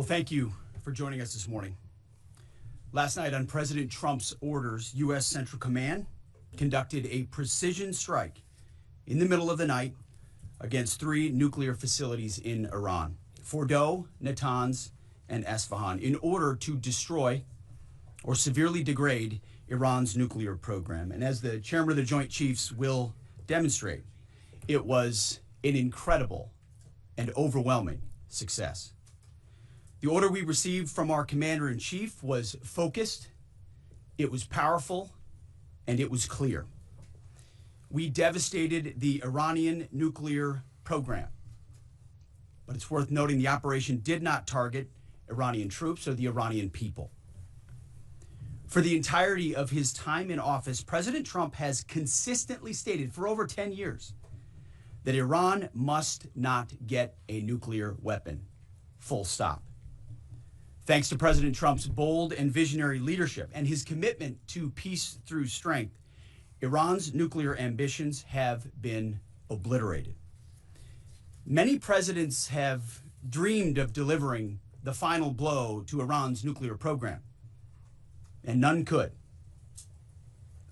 thank you for joining us this morning. Last night, on President Trump's orders, U.S. Central Command conducted a precision strike in the middle of the night against 3 nuclear facilities in Iran, Fordow, Natanz, and Isfahan, in order to destroy or severely degrade Iran's nuclear program. And as the chairman of the Joint Chiefs will demonstrate, it was an incredible and overwhelming success. The order we received from our commander-in-chief was focused, it was powerful, and it was clear. We devastated the Iranian nuclear program. But it's worth noting the operation did not target Iranian troops or the Iranian people. For the entirety of his time in office, President Trump has consistently stated for over 10 years that Iran must not get a nuclear weapon. Full stop. Thanks to President Trump's bold and visionary leadership and his commitment to peace through strength, Iran's nuclear ambitions have been obliterated. Many presidents have dreamed of delivering the final blow to Iran's nuclear program, and none could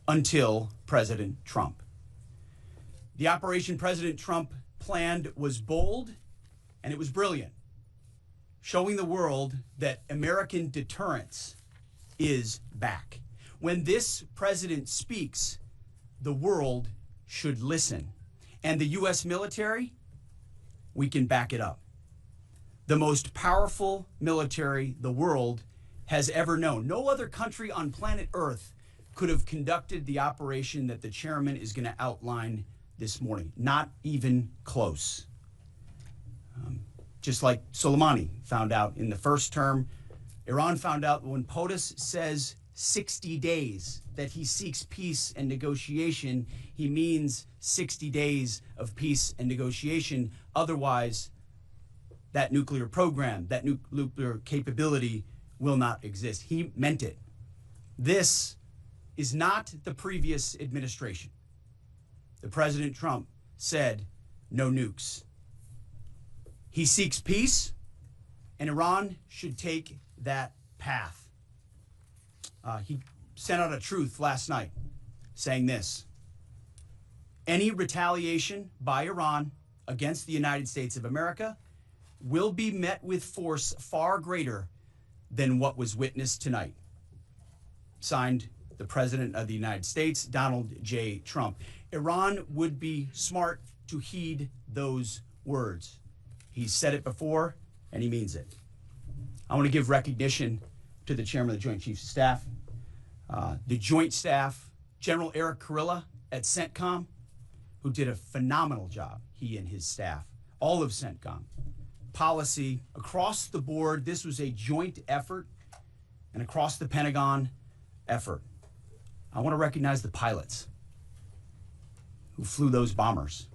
until President Trump. The operation President Trump planned was bold and it was brilliant, showing the world that American deterrence is back. When this president speaks, the world should listen. And the U.S. military, we can back it up. The most powerful military the world has ever known. No other country on planet Earth could have conducted the operation that the chairman is going to outline this morning. Not even close. Just like Soleimani found out in the first term, Iran found out when POTUS says 60 days that he seeks peace and negotiation, he means 60 days of peace and negotiation. Otherwise, that nuclear program, that nuclear capability will not exist. He meant it. This is not the previous administration. The President Trump said no nukes. He seeks peace, and Iran should take that path. He sent out a truth last night saying this: any retaliation by Iran against the United States of America will be met with force far greater than what was witnessed tonight. Signed, the President of the United States, Donald J. Trump. Iran would be smart to heed those words. He's said it before, and he means it. I want to give recognition to the Chairman of the Joint Chiefs of Staff, the Joint Staff, General Eric Kurilla at CENTCOM, who did a phenomenal job, he and his staff, all of CENTCOM. Policy across the board, this was a joint effort, and across the Pentagon effort. I want to recognize the pilots who flew those bombers,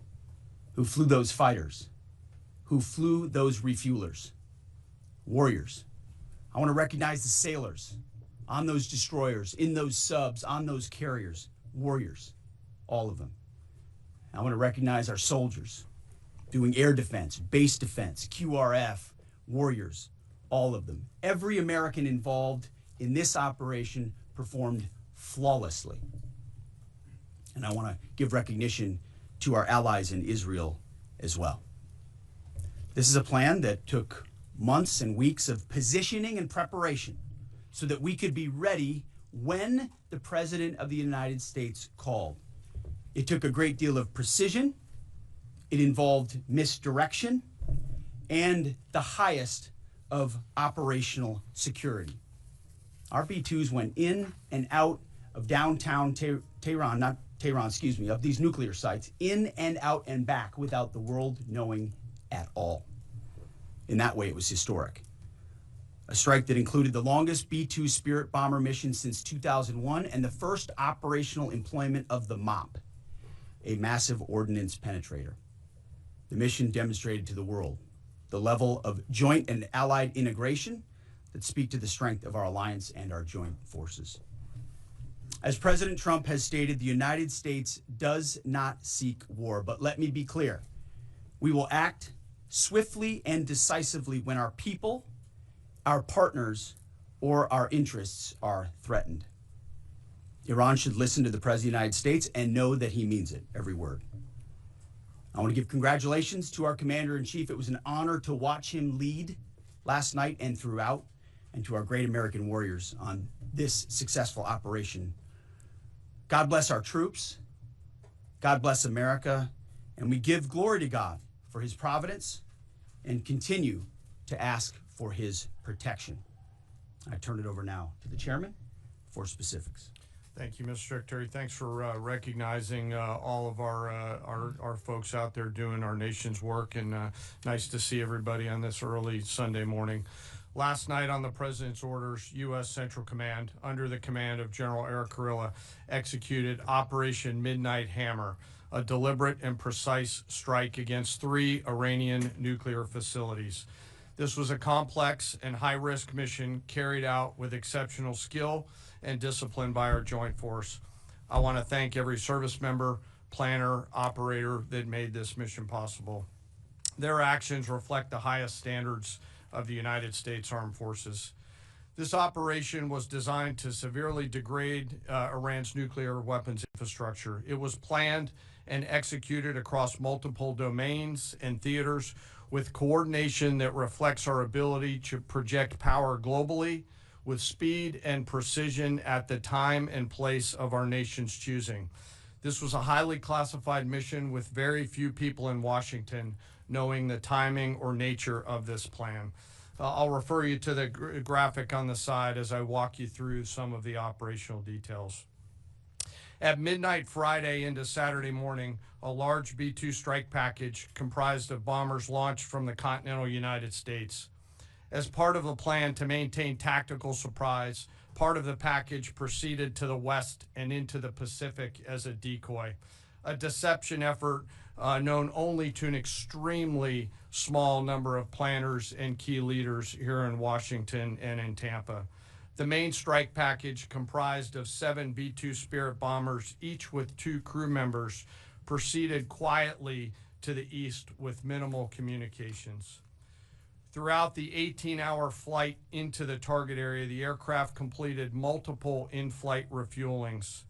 who flew those fighters, who flew those refuelers, warriors. I want to recognize the sailors on those destroyers, in those subs, on those carriers, warriors, all of them. I want to recognize our soldiers doing air defense, base defense, QRF, warriors, all of them. Every American involved in this operation performed flawlessly. And I want to give recognition to our allies in Israel as well. This is a plan that took months and weeks of positioning and preparation so that we could be ready when the President of the United States called. It took a great deal of precision. It involved misdirection and the highest of operational security. Our B-2s went in and out of downtown Tehran, of these nuclear sites, in and out and back without the world knowing at all. In that way, it was historic. A strike that included the longest B-2 Spirit bomber mission since 2001 and the first operational employment of the MOP, a massive ordnance penetrator. The mission demonstrated to the world the level of joint and allied integration that speak to the strength of our alliance and our joint forces. As President Trump has stated, the United States does not seek war, but let me be clear. We will act swiftly and decisively when our people our partners or our interests are threatened. Iran should listen to the President of the United States and know that he means it, every word. I want to give congratulations to our Commander-in-Chief. It was an honor to watch him lead last night and throughout, and to our great American warriors on this successful operation. God bless our troops. God bless America. And we give glory to God for his providence and continue to ask for his protection. I turn it over now to the chairman for specifics. Thank you, Mr. Secretary. Thanks for recognizing all of our folks out there doing our nation's work, and nice to see everybody on this early Sunday morning. Last night, on the President's orders, U.S. Central Command, under the command of General Eric Kurilla, executed Operation Midnight Hammer, a deliberate and precise strike against 3 Iranian nuclear facilities. This was a complex and high-risk mission carried out with exceptional skill and discipline by our joint force. I want to thank every service member, planner, operator that made this mission possible. Their actions reflect the highest standards of the United States Armed Forces. This operation was designed to severely degrade Iran's nuclear weapons infrastructure. It was planned and executed across multiple domains and theaters with coordination that reflects our ability to project power globally with speed and precision at the time and place of our nation's choosing. This was a highly classified mission with very few people in Washington knowing the timing or nature of this plan. I'll refer you to the graphic on the side as I walk you through some of the operational details. At midnight Friday into Saturday morning, a large B-2 strike package comprised of bombers launched from the continental United States. As part of a plan to maintain tactical surprise, part of the package proceeded to the west and into the Pacific as a decoy, a deception effort known only to an extremely small number of planners and key leaders here in Washington and in Tampa. The main strike package, comprised of 7 B-2 Spirit bombers, each with 2 crew members, proceeded quietly to the east with minimal communications. Throughout the 18-hour flight into the target area, the aircraft completed multiple in-flight refuelings.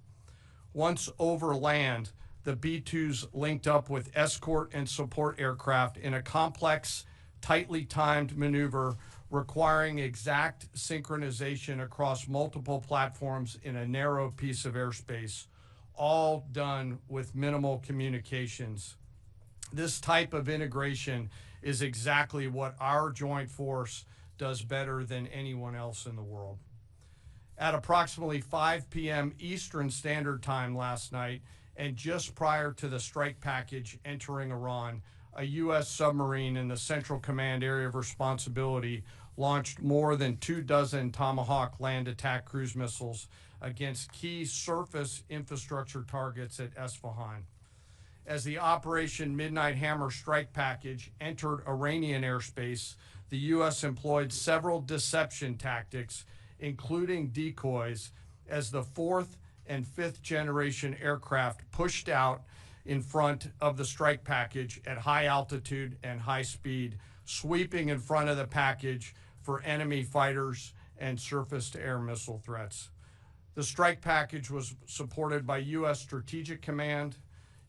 Once over land, the B-2s linked up with escort and support aircraft in a complex, tightly timed maneuver requiring exact synchronization across multiple platforms in a narrow piece of airspace, all done with minimal communications. This type of integration is exactly what our joint force does better than anyone else in the world. At approximately 5 p.m. Eastern Standard Time last night, and just prior to the strike package entering Iran, a U.S. submarine in the Central Command Area of Responsibility launched more than 24 Tomahawk land attack cruise missiles against key surface infrastructure targets at Esfahan. As the Operation Midnight Hammer strike package entered Iranian airspace, the U.S. employed several deception tactics, including decoys, as the 4th and 5th generation aircraft pushed out in front of the strike package at high altitude and high speed, sweeping in front of the package for enemy fighters and surface-to-air missile threats. The strike package was supported by U.S. Strategic Command,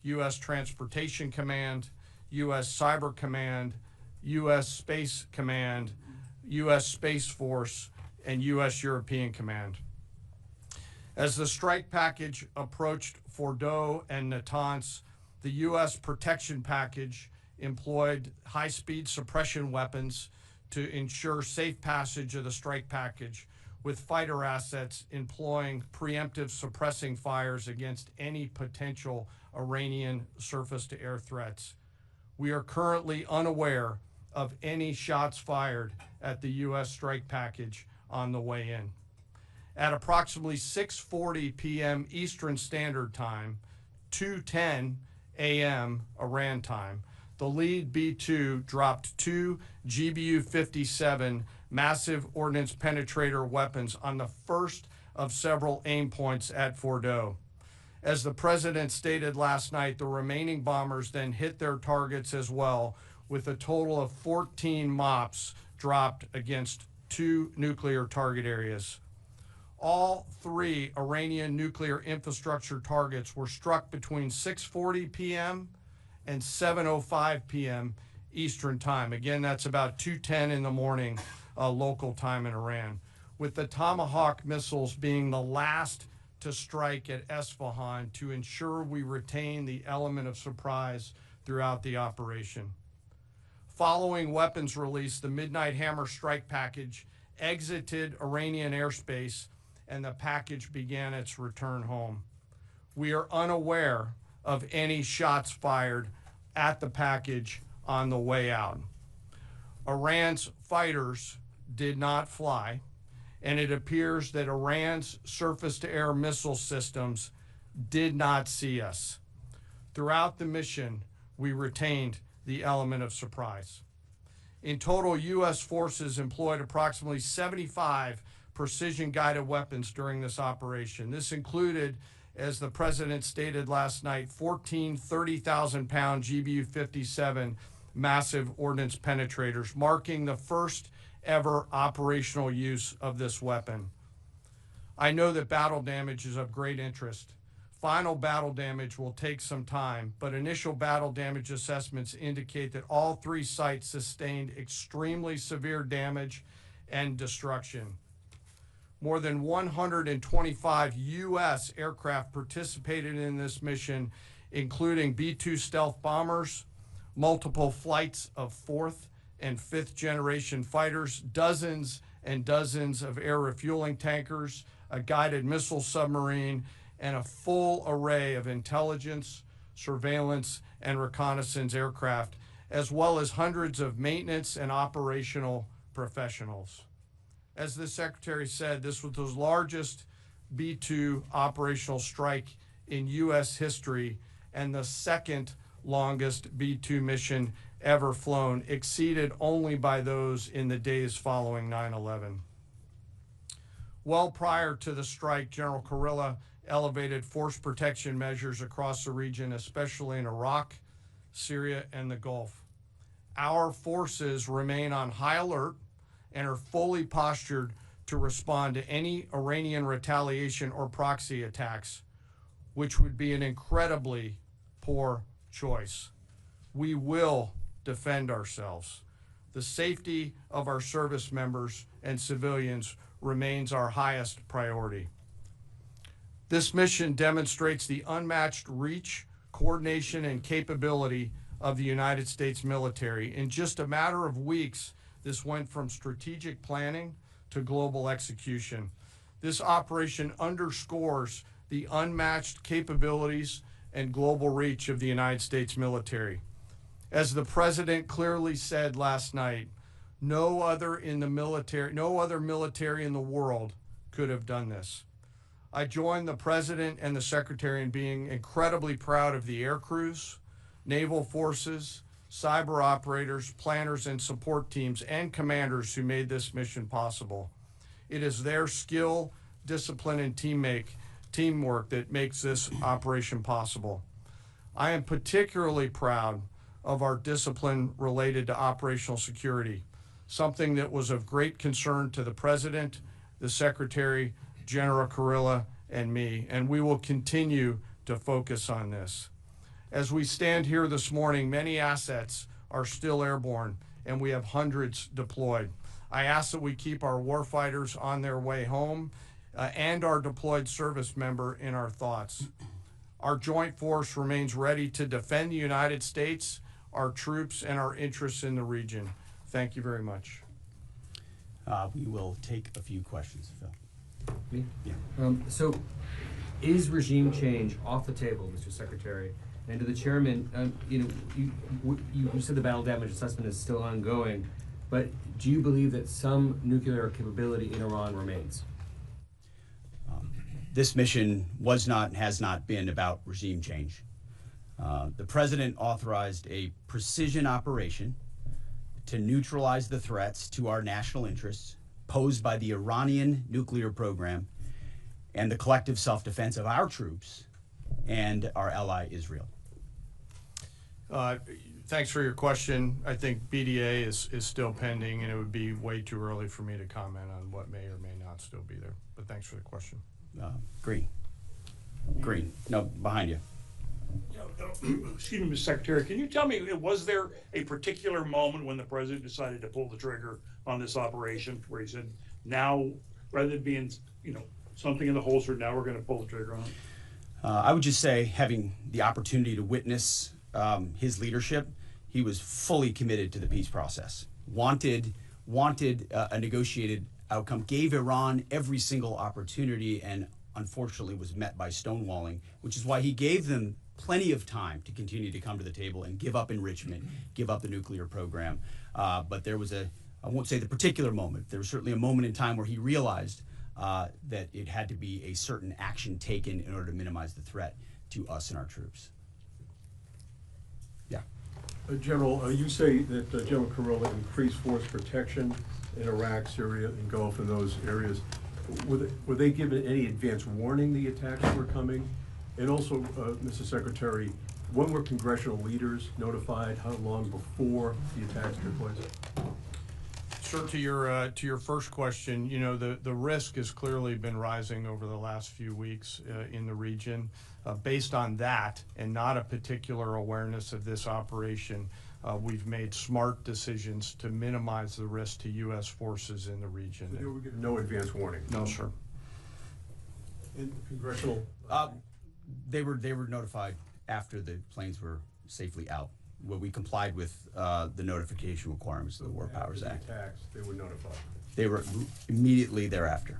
U.S. Transportation Command, U.S. Cyber Command, U.S. Space Command, U.S. Space Force, and U.S. European Command. As the strike package approached Fordow and Natanz, the U.S. protection package employed high-speed suppression weapons to ensure safe passage of the strike package, with fighter assets employing preemptive suppressing fires against any potential Iranian surface-to-air threats. We are currently unaware of any shots fired at the U.S. strike package on the way in. At approximately 6:40 p.m. Eastern Standard Time, 2:10 a.m. Iran time, the lead B-2 dropped 2 GBU-57 massive ordnance penetrator weapons on the first of several aim points at Fordow. As the president stated last night, the remaining bombers then hit their targets as well, with a total of 14 MOPs dropped against 2 nuclear target areas. All 3 Iranian nuclear infrastructure targets were struck between 6:40 p.m. and 7:05 p.m. Eastern Time. Again, that's about 2:10 in the morning local time in Iran, with the Tomahawk missiles being the last to strike at Esfahan to ensure we retain the element of surprise throughout the operation. Following weapons release, the Midnight Hammer strike package exited Iranian airspace and the package began its return home. We are unaware of any shots fired at the package on the way out. Iran's fighters did not fly, and it appears that Iran's surface-to-air missile systems did not see us. Throughout the mission, we retained the element of surprise. In total, U.S. forces employed approximately 75 precision-guided weapons during this operation. This included, as the President stated last night, 14 30,000-pound GBU-57 massive ordnance penetrators, marking the first ever operational use of this weapon. I know that battle damage is of great interest. Final battle damage will take some time, but initial battle damage assessments indicate that all 3 sites sustained extremely severe damage and destruction. More than 125 U.S. aircraft participated in this mission, including B-2 stealth bombers, multiple flights of 4th and 5th generation fighters, dozens and dozens of air refueling tankers, a guided missile submarine, and a full array of intelligence, surveillance, and reconnaissance aircraft, as well as hundreds of maintenance and operational professionals. As the Secretary said, this was the largest B-2 operational strike in U.S. history and the second longest B-2 mission ever flown, exceeded only by those in the days following 9/11. Well prior to the strike, General Kurilla elevated force protection measures across the region, especially in Iraq, Syria, and the Gulf. Our forces remain on high alert and are fully postured to respond to any Iranian retaliation or proxy attacks, which would be an incredibly poor choice. We will defend ourselves. The safety of our service members and civilians remains our highest priority. This mission demonstrates the unmatched reach, coordination, and capability of the United States military. In just a matter of weeks, this went from strategic planning to global execution. This operation underscores the unmatched capabilities and global reach of the United States military. As the President clearly said last night, no other military in the world could have done this. I join the President and the Secretary in being incredibly proud of the air crews, naval forces, cyber operators, planners, and support teams, and commanders who made this mission possible. It is their skill, discipline, and teamwork that makes this operation possible. I am particularly proud of our discipline related to operational security, something that was of great concern to the President, the Secretary, General Kurilla, and me, and we will continue to focus on this. As we stand here this morning, many assets are still airborne, and we have hundreds deployed. I ask that we keep our warfighters on their way home and our deployed service member in our thoughts. Our joint force remains ready to defend the United States, our troops, and our interests in the region. Thank you very much. We will take a few questions, Phil. Me? Yeah. So, is regime change off the table, Mr. Secretary? And to the chairman, you said the battle damage assessment is still ongoing, but do you believe that some nuclear capability in Iran remains? This mission was not and has not been about regime change. The President authorized a precision operation to neutralize the threats to our national interests posed by the Iranian nuclear program and the collective self-defense of our troops and our ally Israel. Thanks for your question. I think BDA is still pending, and it would be way too early for me to comment on what may or may not still be there. But thanks for the question. Green. No, behind you. Excuse me, Mr. Secretary, can you tell me, was there a particular moment when the president decided to pull the trigger on this operation where he said, now, rather than being, something in the holster, now we're going to pull the trigger on it? I would just say, having the opportunity to witness his leadership, he was fully committed to the peace process. Wanted a negotiated outcome, gave Iran every single opportunity, and unfortunately was met by stonewalling, which is why he gave them plenty of time to continue to come to the table and give up enrichment, give up the nuclear program. But there was I won't say the particular moment, there was certainly a moment in time where he realized that it had to be a certain action taken in order to minimize the threat to us and our troops. Yeah. General, you say that General Kurilla increased force protection in Iraq, Syria, and Gulf, in those areas. Were they given any advance warning the attacks were coming? And also, Mr. Secretary, when were congressional leaders notified? How long before the attacks took place? Sure. To your first question, the risk has clearly been rising over the last few weeks in the region. Based on that, and not a particular awareness of this operation, we've made smart decisions to minimize the risk to U.S. forces in the region. So they were given no advance warning? No, sir. And congressional? They were notified after the planes were safely out. Well, we complied with the notification requirements of the War Powers Act. The attacks, they were notified? They were immediately thereafter.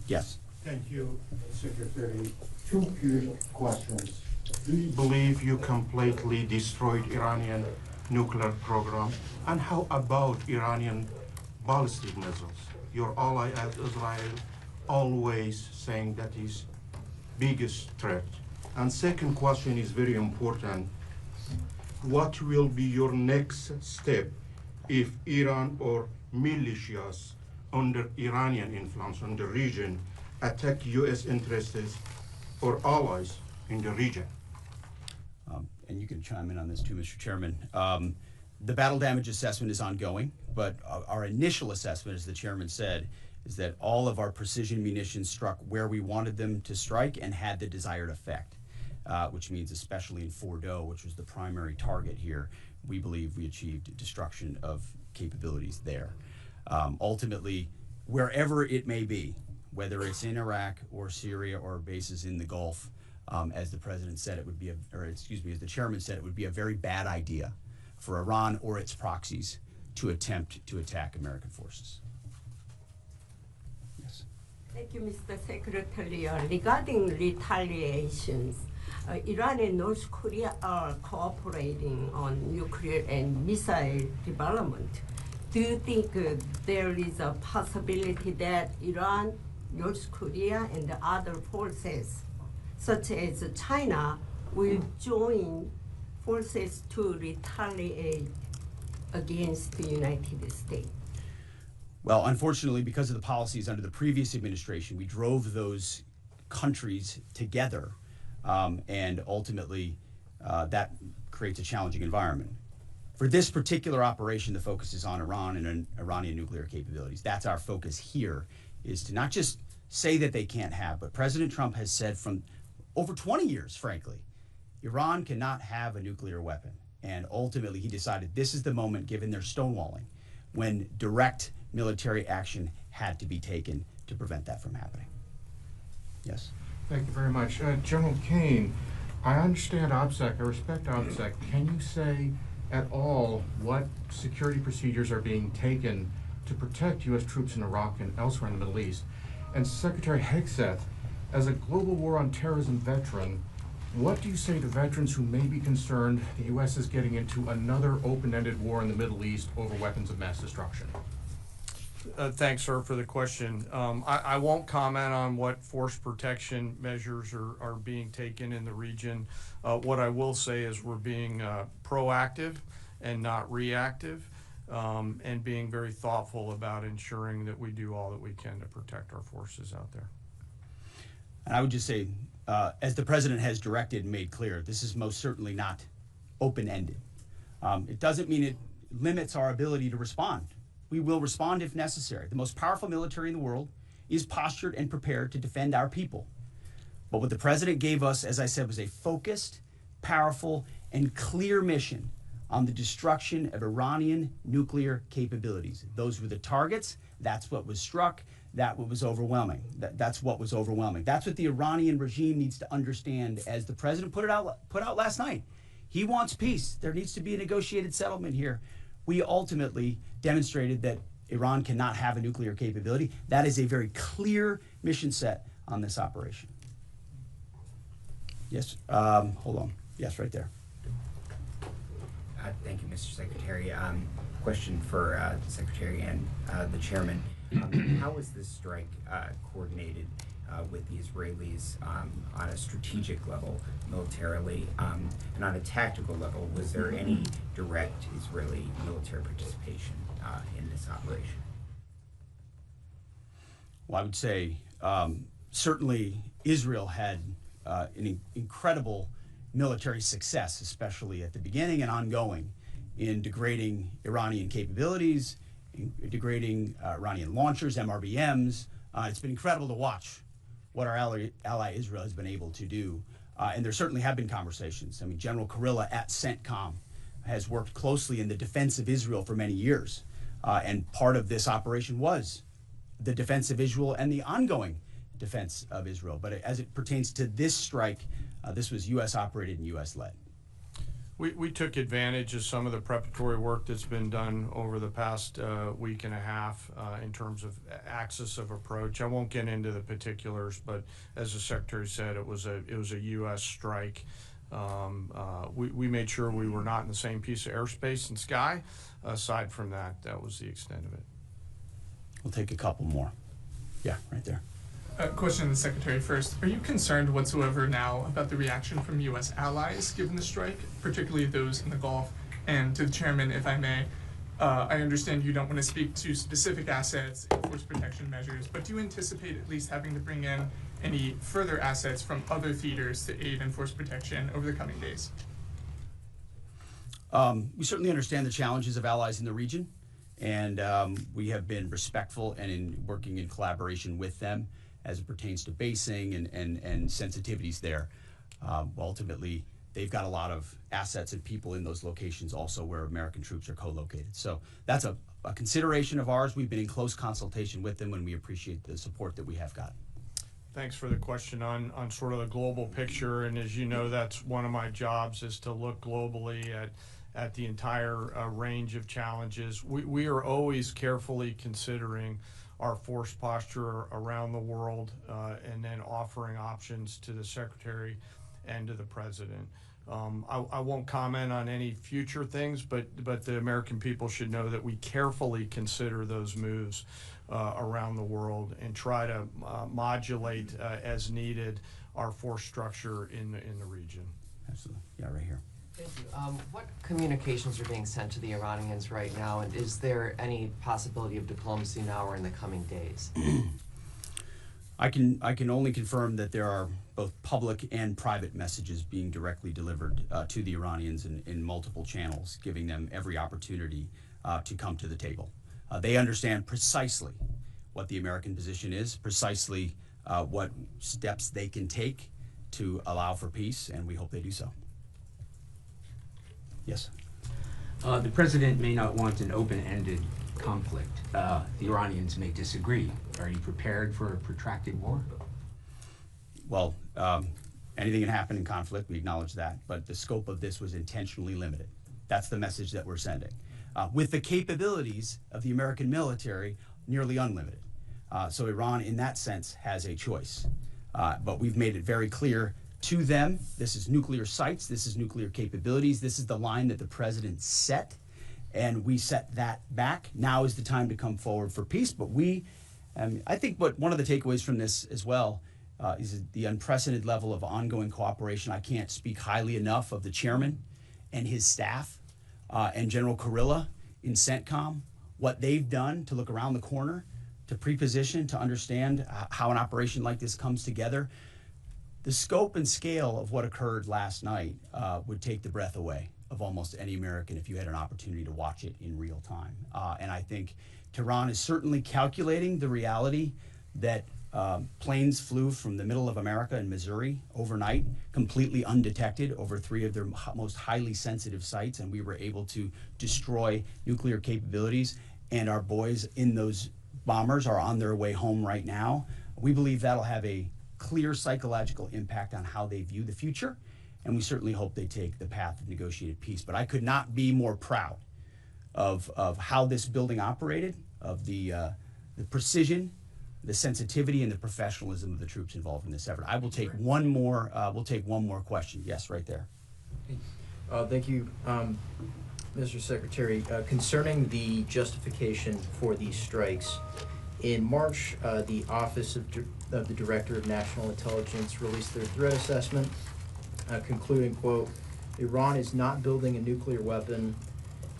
Yes. Thank you, Secretary. Two quick questions. Do you believe you completely destroyed Iranian nuclear program? And how about Iranian ballistic missiles? Your ally Israel always saying that is biggest threat. And second question is very important. What will be your next step if Iran or militias under Iranian influence in the region attack U.S. interests or allies in the region? And you can chime in on this too, Mr. Chairman. The battle damage assessment is ongoing, but our initial assessment, as the chairman said, is that all of our precision munitions struck where we wanted them to strike and had the desired effect, which means especially in Fordow, which was the primary target here, we believe we achieved destruction of capabilities there. Ultimately, wherever it may be, whether it's in Iraq or Syria or bases in the Gulf, as the president said, it would be as the chairman said, it would be a very bad idea for Iran or its proxies to attempt to attack American forces. Yes. Thank you, Mr. Secretary. Regarding retaliations, Iran and North Korea are cooperating on nuclear and missile development. Do you think there is a possibility that Iran, North Korea, and the other forces, such as China, will join forces to retaliate against the United States? Well, unfortunately, because of the policies under the previous administration, we drove those countries together, and ultimately that creates a challenging environment. For this particular operation, the focus is on Iran and Iranian nuclear capabilities. That's our focus here, is to not just say that they can't have, but President Trump has said from over 20 years, frankly, Iran cannot have a nuclear weapon. And ultimately, he decided this is the moment, given their stonewalling, when direct military action had to be taken to prevent that from happening. Yes? Thank you very much. General Caine, I understand OPSEC, I respect OPSEC. Can you say at all what security procedures are being taken to protect U.S. troops in Iraq and elsewhere in the Middle East? And Secretary Hegseth, as a global war on terrorism veteran, what do you say to veterans who may be concerned the U.S. is getting into another open-ended war in the Middle East over weapons of mass destruction? Thanks, sir, for the question. I won't comment on what force protection measures are being taken in the region. What I will say is we're being proactive and not reactive, and being very thoughtful about ensuring that we do all that we can to protect our forces out there. And I would just say, as the president has directed and made clear, this is most certainly not open-ended. It doesn't mean it limits our ability to respond. We will respond if necessary. The most powerful military in the world is postured and prepared to defend our people. But what the president gave us, as I said, was a focused, powerful, and clear mission on the destruction of Iranian nuclear capabilities. Those were the targets. That's what was struck. That's what was overwhelming. That's what was overwhelming. That's what the Iranian regime needs to understand, as the president put out last night. He wants peace. There needs to be a negotiated settlement here. We ultimately demonstrated that Iran cannot have a nuclear capability. That is a very clear mission set on this operation. Yes, hold on. Yes, right there. Thank you, Mr. Secretary. Question for the Secretary and the Chairman. How was this strike coordinated with the Israelis on a strategic level, militarily, and on a tactical level? Was there any direct Israeli military participation in this operation? Well, I would say certainly Israel had an incredible military success, especially at the beginning and ongoing, in degrading Iranian capabilities, in degrading Iranian launchers, MRBMs. It's been incredible to watch what our ally Israel has been able to do. And there certainly have been conversations. I mean, General Kurilla at CENTCOM has worked closely in the defense of Israel for many years. And part of this operation was the defense of Israel and the ongoing defense of Israel. But as it pertains to this strike, this was U.S. operated and U.S. led. We took advantage of some of the preparatory work that's been done over the past week and a half in terms of axis of approach. I won't get into the particulars, but as the Secretary said, it was a U.S. strike. We made sure we were not in the same piece of airspace and sky. Aside from that, that was the extent of it. We'll take a couple more. Yeah, right there. Question to the Secretary first. Are you concerned whatsoever now about the reaction from U.S. allies given the strike, particularly those in the Gulf? And to the Chairman, if I may, I understand you don't want to speak to specific assets and force protection measures, but do you anticipate at least having to bring in any further assets from other theaters to aid in force protection over the coming days? We certainly understand the challenges of allies in the region, and we have been respectful and working in collaboration with them as it pertains to basing and sensitivities there. Ultimately, they've got a lot of assets and people in those locations also where American troops are co-located. So that's a consideration of ours. We've been in close consultation with them, and we appreciate the support that we have gotten. Thanks for the question on sort of the global picture. And as you know, that's one of my jobs, is to look globally at the entire range of challenges. We are always carefully considering our force posture around the world, and then offering options to the Secretary and to the President. I won't comment on any future things, but the American people should know that we carefully consider those moves around the world and try to modulate as needed our force structure in the region. Absolutely. Yeah, right here. Thank you. What communications are being sent to the Iranians right now, and is there any possibility of diplomacy now or in the coming days? I can only confirm that there are both public and private messages being directly delivered to the Iranians in multiple channels, giving them every opportunity to come to the table. They understand precisely what the American position is, precisely what steps they can take to allow for peace, and we hope they do so. Yes. The president may not want an open-ended conflict. The Iranians may disagree. Are you prepared for a protracted war? Well, anything can happen in conflict. We acknowledge that. But the scope of this was intentionally limited. That's the message that we're sending. With the capabilities of the American military, nearly unlimited. So Iran, in that sense, has a choice. But we've made it very clear to them, this is nuclear sites, this is nuclear capabilities, this is the line that the president set, and we set that back. Now is the time to come forward for peace. But I think one of the takeaways from this as well is the unprecedented level of ongoing cooperation. I can't speak highly enough of the chairman and his staff and General Kurilla in CENTCOM, what they've done to look around the corner, to pre-position, to understand how an operation like this comes together. The scope and scale of what occurred last night would take the breath away of almost any American if you had an opportunity to watch it in real time. And I think Tehran is certainly calculating the reality that planes flew from the middle of America in Missouri overnight, completely undetected over 3 of their most highly sensitive sites, and we were able to destroy nuclear capabilities. And our boys in those bombers are on their way home right now. We believe that'll have a clear psychological impact on how they view the future, and we certainly hope they take the path of negotiated peace. But I could not be more proud of how this building operated, of the precision, the sensitivity, and the professionalism of the troops involved in this effort. I will take one more. We'll take one more question. Yes, right there. Thank you, Mr. Secretary. Concerning the justification for these strikes, in March, the Office of the Director of National Intelligence released their threat assessment, concluding, quote, Iran is not building a nuclear weapon,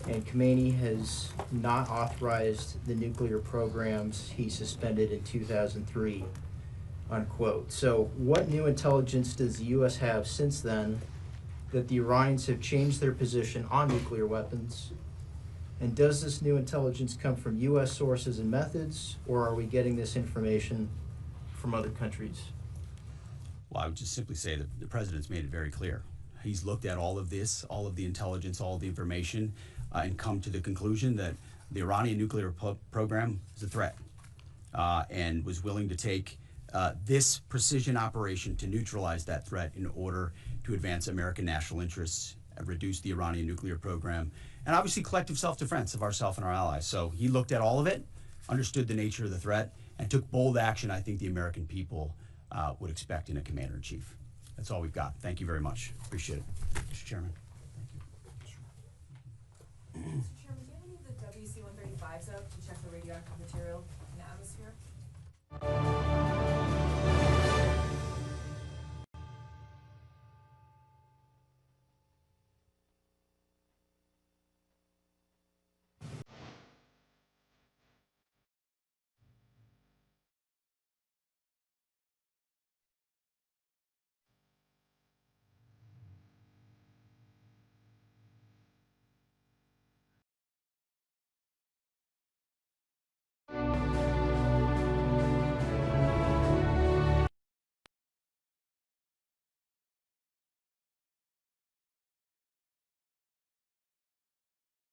and Caine has not authorized the nuclear programs he suspended in 2003, unquote. So what new intelligence does the U.S. have since then that the Iranians have changed their position on nuclear weapons? And does this new intelligence come from U.S. sources and methods, or are we getting this information from other countries? Well, I would just simply say that the president's made it very clear. He's looked at all of this, all of the intelligence, all of the information, and come to the conclusion that the Iranian nuclear program is a threat, and was willing to take this precision operation to neutralize that threat in order to advance American national interests, reduce the Iranian nuclear program, and obviously collective self-defense of ourselves and our allies. So he looked at all of it, understood the nature of the threat, and took bold action I think the American people would expect in a commander-in-chief. That's all we've got. Thank you very much. Appreciate it. Mr. Chairman. Thank you. Mr. Chairman,